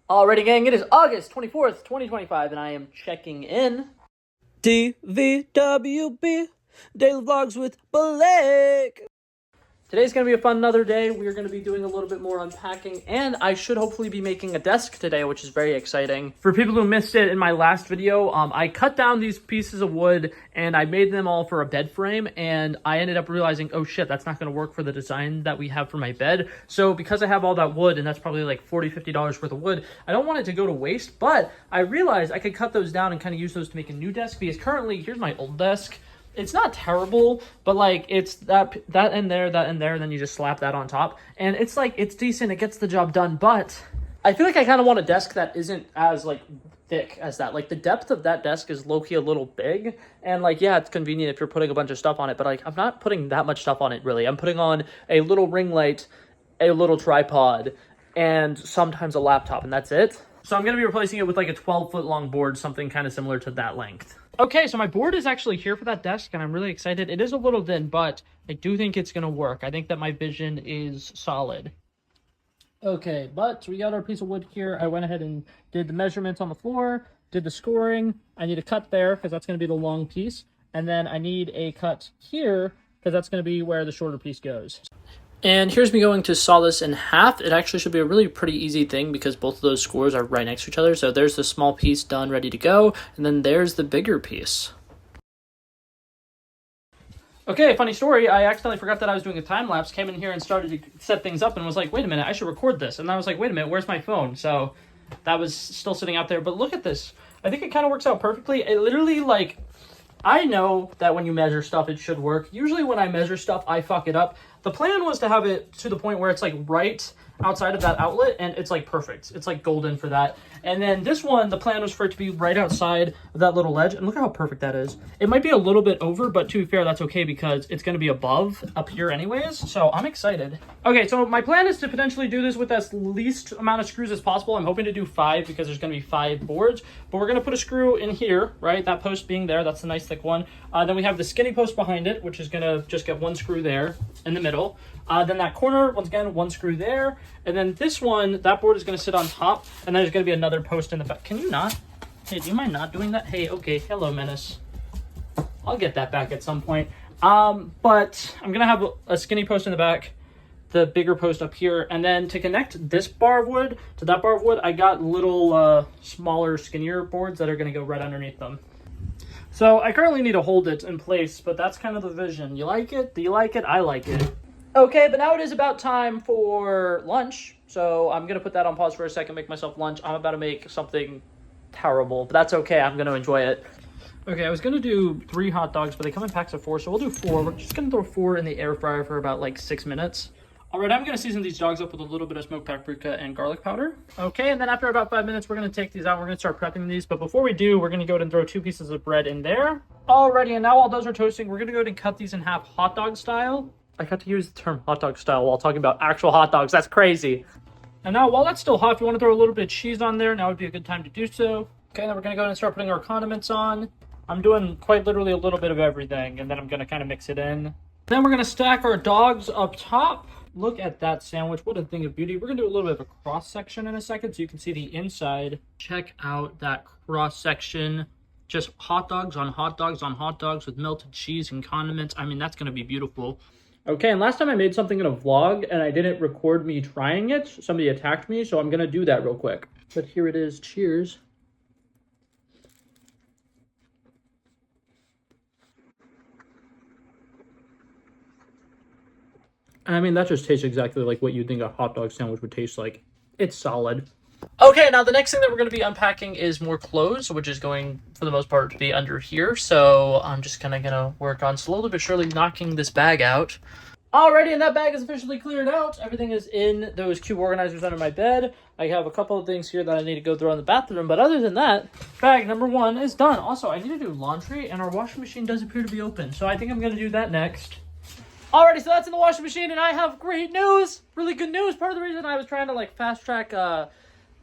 Alrighty, gang, it is August 24th, 2025, and I am checking in. DVWB, Daily Vlogs with Blake. Today's going to be a fun another day. We're going to be doing a little bit more unpacking, and I should hopefully be making a desk today, which is very exciting. For people who missed it in my last video, I cut down these pieces of wood, and I made them all for a bed frame, and I ended up realizing, oh shit, that's not going to work for the design that we have for my bed. So because I have all that wood, and that's probably like $40, $50 worth of wood, I don't want it to go to waste, but I realized I could cut those down and kind of use those to make a new desk, because currently, here's my old desk. It's not terrible, but like it's that and there, and then you just slap that on top. And it's like, it's decent, it gets the job done, but I feel like I kind of want a desk that isn't as like thick as that. Like the depth of that desk is low-key a little big. And like, yeah, it's convenient if you're putting a bunch of stuff on it, but like I'm not putting that much stuff on it really. I'm putting on a little ring light, a little tripod, and sometimes a laptop, and that's it. So I'm going to be replacing it with like a 12-foot long board, something kind of similar to that length. Okay, so my board is actually here for that desk, and I'm really excited. It is a little thin, but I do think it's going to work. I think that my vision is solid. Okay, but we got our piece of wood here. I went ahead and did the measurements on the floor, did the scoring. I need a cut there, because that's going to be the long piece. And then I need a cut here, because that's going to be where the shorter piece goes. And here's me going to saw this in half. It actually should be a really pretty easy thing because both of those scores are right next to each other. So there's the small piece done, ready to go. And then there's the bigger piece. Okay, funny story. I accidentally forgot that I was doing a time lapse, came in here and started to set things up and was like, wait a minute, I should record this. And I was like, wait a minute, where's my phone? So that was still sitting out there. But look at this. I think it kind of works out perfectly. It literally, like, I know that when you measure stuff, it should work. Usually when I measure stuff, I fuck it up. The plan was to have it to the point where it's like right outside of that outlet, and it's like perfect. It's like golden for that. And then this one, the plan was for it to be right outside of that little ledge, and look at how perfect that is. It might be a little bit over, but to be fair, that's okay because it's going to be above up here anyways, so I'm excited. Okay, so my plan is to potentially do this with as least amount of screws as possible. I'm hoping to do 5 because there's going to be 5 boards, but we're going to put a screw in here, right? That post being there, that's the nice thick one. Then we have the skinny post behind it, which is going to just get 1 screw there in the middle. Then that corner, once again, 1 screw there. And then this one, that board is going to sit on top. And then there's going to be another post in the back. Can you not? Hey, do you mind not doing that? Hey, okay. Hello, Menace. I'll get that back at some point. But I'm going to have a skinny post in the back, the bigger post up here. And then to connect this bar of wood to that bar of wood, I got little smaller, skinnier boards that are going to go right underneath them. So I currently need to hold it in place, but that's kind of the vision. You like it? Do you like it? I like it. Okay, but now it is about time for lunch. So I'm going to put that on pause for a second, make myself lunch. I'm about to make something terrible, but that's okay. I'm going to enjoy it. Okay, I was going to do 3 hot dogs, but they come in packs of 4, so we'll do 4. We're just going to throw 4 in the air fryer for about like 6 minutes. All right, I'm going to season these dogs up with a little bit of smoked paprika and garlic powder. Okay, and then after about 5 minutes, we're going to take these out. We're going to start prepping these. But before we do, we're going to go ahead and throw 2 pieces of bread in there. Alrighty, and now while those are toasting, we're going to go ahead and cut these in half hot dog style. I got to use the term hot dog style while talking about actual hot dogs. That's crazy. And now while that's still hot, if you want to throw a little bit of cheese on there, now would be a good time to do so. Okay, then we're going to go ahead and start putting our condiments on. I'm doing quite literally a little bit of everything, and then I'm going to kind of mix it in. Then we're going to stack our dogs up top. Look at that sandwich. What a thing of beauty. We're going to do a little bit of a cross section in a second so you can see the inside. Check out that cross section. Just hot dogs on hot dogs on hot dogs with melted cheese and condiments. I mean, that's going to be beautiful. Okay, and last time I made something in a vlog and I didn't record me trying it. Somebody attacked me, so I'm going to do that real quick. But here it is. Cheers. I mean, that just tastes exactly like what you'd think a hot dog sandwich would taste like. It's solid. Okay, now the next thing that we're going to be unpacking is more clothes, which is going, for the most part, to be under here. So I'm just kind of going to work on slowly but surely knocking this bag out. Alrighty, and that bag is officially cleared out. Everything is in those cube organizers under my bed. I have a couple of things here that I need to go throw in the bathroom, but other than that, bag number 1 is done. Also, I need to do laundry, and our washing machine does appear to be open, so I think I'm going to do that next. Alrighty, so that's in the washing machine, and I have great news! Really good news! Part of the reason I was trying to, like, fast-track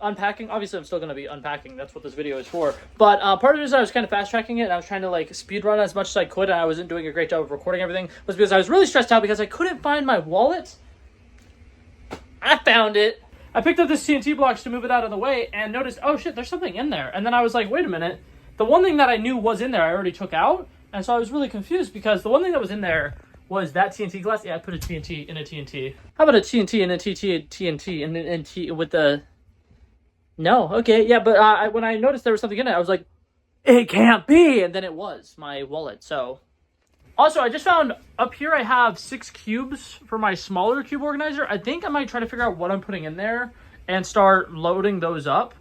unpacking, obviously I'm still going to be unpacking, that's what this video is for, but part of the reason I was kind of fast-tracking it, and I was trying to, like, speed run as much as I could, and I wasn't doing a great job of recording everything, was because I was really stressed out because I couldn't find my wallet. I found it! I picked up this TNT blocks to move it out of the way and noticed, oh shit, there's something in there. And then I was like, wait a minute. The one thing that I knew was in there, I already took out. And so I was really confused because the one thing that was in there was that TNT glass. Yeah, I put a TNT in a TNT. How about a TNT in a TNT and with the... No, okay, yeah, but when I noticed there was something in it, I was like, it can't be! And then it was my wallet, so... Also, I just found up here I have 6 cubes for my smaller cube organizer. I think I might try to figure out what I'm putting in there and start loading those up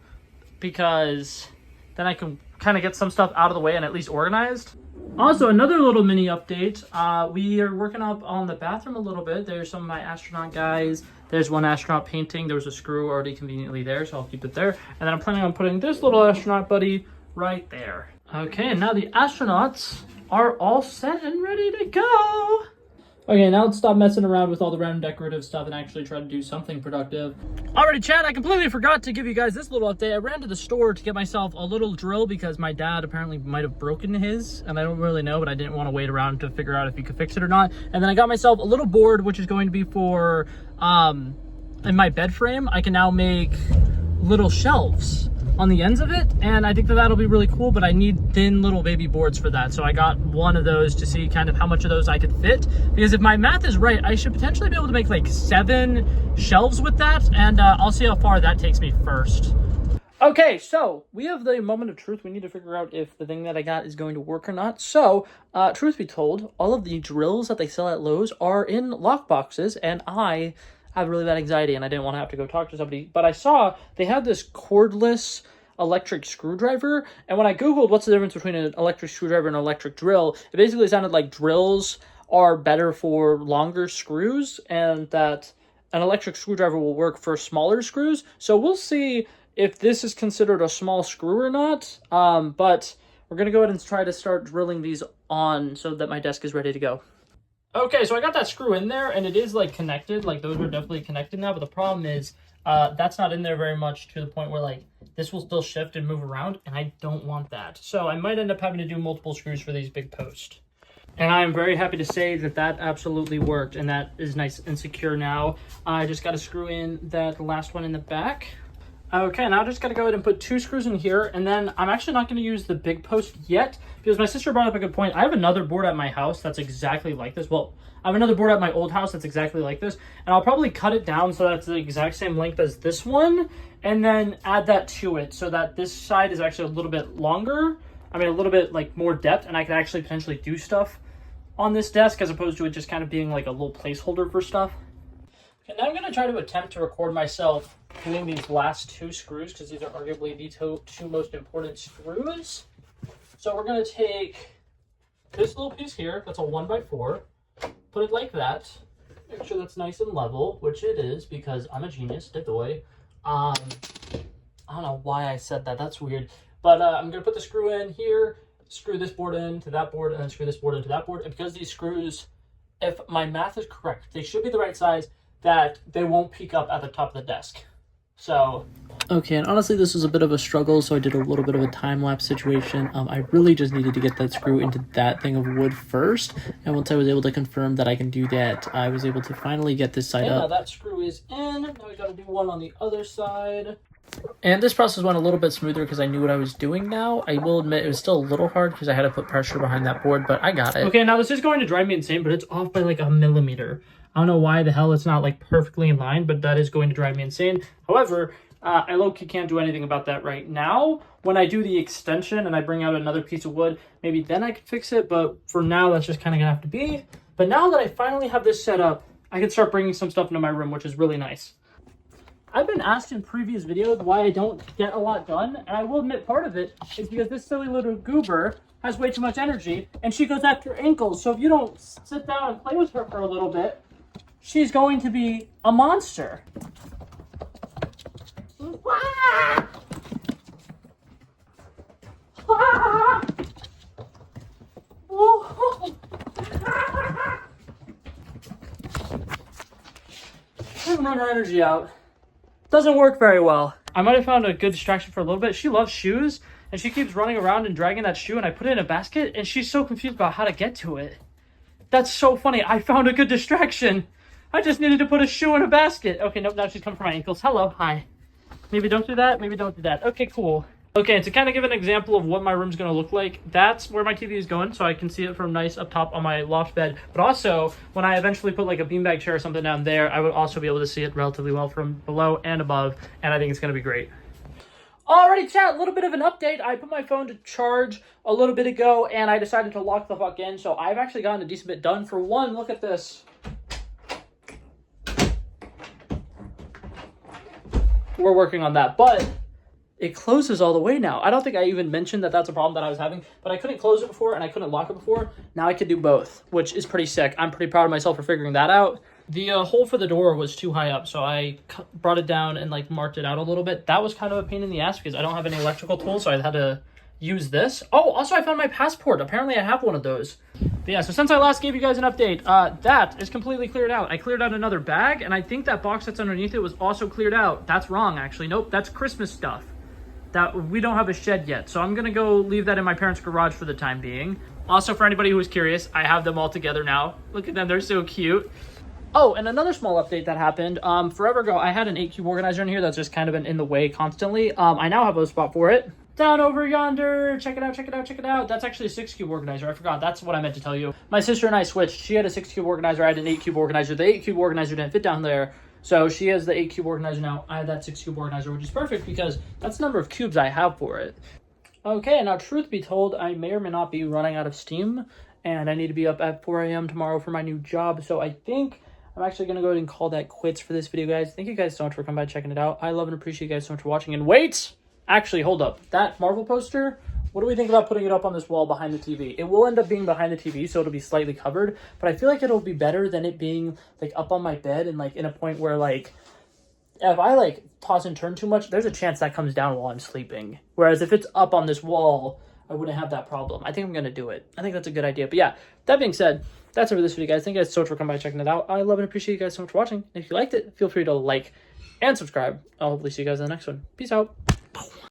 because then I can kind of get some stuff out of the way and at least organized. Also, another little mini update. We are working up on the bathroom a little bit. There's some of my astronaut guys. There's one astronaut painting. There was a screw already conveniently there, so I'll keep it there. And then I'm planning on putting this little astronaut buddy right there. Okay, and now the astronauts are all set and ready to go. Okay, now let's stop messing around with all the random decorative stuff and actually try to do something productive. Alrighty, chat, I completely forgot to give you guys this little update. I ran to the store to get myself a little drill because my dad apparently might have broken his, and I don't really know, but I didn't want to wait around to figure out if he could fix it or not. And then I got myself a little board, which is going to be for, in my bed frame, I can now make little shelves on the ends of it, and I think that that'll be really cool, but I need thin little baby boards for that. So I got one of those to see kind of how much of those I could fit, because if my math is right, I should potentially be able to make like 7 shelves with that, and I'll see how far that takes me first. Okay, so we have the moment of truth. We need to figure out if the thing that I got is going to work or not. So, truth be told, all of the drills that they sell at Lowe's are in lock boxes, and I have really bad anxiety and I didn't want to have to go talk to somebody, but I saw they had this cordless electric screwdriver, and when I googled what's the difference between an electric screwdriver and an electric drill, it basically sounded like drills are better for longer screws and that an electric screwdriver will work for smaller screws. So we'll see if this is considered a small screw or not, but we're gonna go ahead and try to start drilling these on so that my desk is ready to go. Okay, so I got that screw in there, and it is, like, connected. Like, those are definitely connected now, but the problem is that's not in there very much to the point where, like, this will still shift and move around, and I don't want that. So I might end up having to do multiple screws for these big posts. And I am very happy to say that that absolutely worked, and that is nice and secure now. I just got to screw in that last one in the back. Okay, now I just got to go ahead and put 2 screws in here, and then I'm actually not going to use the big post yet, because my sister brought up a good point. I have another board at my house that's exactly like this. Well, I have another board at my old house that's exactly like this, and I'll probably cut it down so that's the exact same length as this one, and then add that to it so that this side is actually a little bit longer. I mean, a little bit, like, more depth, and I could actually potentially do stuff on this desk as opposed to it just kind of being like a little placeholder for stuff. Okay, now I'm going to try to attempt to record myself doing these last 2 screws because these are arguably the two most important screws. So we're going to take this little piece here, that's a 1x4, put it like that, make sure that's nice and level, which it is because I'm a genius, boy. I don't know why I said that, that's weird. But I'm going to put the screw in here, screw this board into that board, and then screw this board into that board. And because these screws, if my math is correct, they should be the right size, that they won't peek up at the top of the desk. So, okay, and honestly this was a bit of a struggle, so I did a little bit of a time-lapse situation. I really just needed to get that screw into that thing of wood first, and once I was able to confirm that I can do that, I was able to finally get this side up. Now that screw is in, now we gotta do one on the other side. And this process went a little bit smoother because I knew what I was doing now. I will admit it was still a little hard because I had to put pressure behind that board, but I got it. Okay, now this is going to drive me insane, but it's off by like a millimeter. I don't know why the hell it's not like perfectly in line, but that is going to drive me insane. However, I low-key can't do anything about that right now. When I do the extension and I bring out another piece of wood, maybe then I can fix it, but for now that's just kind of gonna have to be. But now that I finally have this set up, I can start bringing some stuff into my room, which is really nice. I've been asked in previous videos why I don't get a lot done, and I will admit part of it is because this silly little goober has way too much energy, and she goes after ankles, so if you don't sit down and play with her for a little bit, she's going to be a monster. I've run her energy out. Doesn't work very well. I might have found a good distraction for a little bit. She loves shoes, and she keeps running around and dragging that shoe, and I put it in a basket, and she's so confused about how to get to it. That's so funny. I found a good distraction. I just needed to put a shoe in a basket. Okay, nope, now she's coming for my ankles. Hello, hi. Maybe don't do that, maybe don't do that. Okay, cool. Okay, and to kind of give an example of what my room's going to look like, that's where my TV is going, so I can see it from nice up top on my loft bed. But also, when I eventually put like a beanbag chair or something down there, I would also be able to see it relatively well from below and above, and I think it's going to be great. Alrighty, chat, a little bit of an update. I put my phone to charge a little bit ago, and I decided to lock the fuck in, so I've actually gotten a decent bit done. For one, look at this. We're working on that, but it closes all the way now. I don't think I even mentioned that that's a problem that I was having, but I couldn't close it before and I couldn't lock it before. Now I can do both, which is pretty sick. I'm pretty proud of myself for figuring that out. The hole for the door was too high up, so I brought it down and like marked it out a little bit. That was kind of a pain in the ass because I don't have any electrical tools, so I had to use this. Oh, also I found my passport. Apparently I have one of those. But yeah, so since I last gave you guys an update, that is completely cleared out. I cleared out another bag, and I think that box that's underneath it was also cleared out. That's wrong, actually. Nope, that's Christmas stuff. That we don't have a shed yet, so I'm gonna go leave that in my parents' garage for the time being. Also, for anybody who was curious, I have them all together now. Look at them, they're so cute. Oh, and another small update that happened. Forever ago, I had an 8-cube organizer in here that's just kind of been in the way constantly. I now have a spot for it. Down over yonder, check it out, check it out, check it out. That's actually a 6-cube organizer. I forgot, that's what I meant to tell you. My sister and I switched. She had a 6-cube organizer, I had an 8-cube organizer. The 8-cube organizer didn't fit down there, so she has the 8-cube organizer now. I have that 6-cube organizer, which is perfect because that's the number of cubes I have for it. Okay, now truth be told, I may or may not be running out of steam, and I need to be up at 4 a.m. tomorrow for my new job, so I think I'm actually going to go ahead and call that quits for this video, guys. Thank you guys so much for coming by checking it out. I love and appreciate you guys so much for watching, and wait! Actually, hold up. That Marvel poster, what do we think about putting it up on this wall behind the TV? It will end up being behind the TV, so it'll be slightly covered, but I feel like it'll be better than it being, like, up on my bed and, like, in a point where, like, if I, like, toss and turn too much, there's a chance that comes down while I'm sleeping. Whereas if it's up on this wall, I wouldn't have that problem. I think I'm going to do it. I think that's a good idea. But yeah, that being said, that's it for this video, guys. Thank you guys so much for coming by checking it out. I love and appreciate you guys so much for watching. If you liked it, feel free to like and subscribe. I'll hopefully see you guys in the next one. Peace out.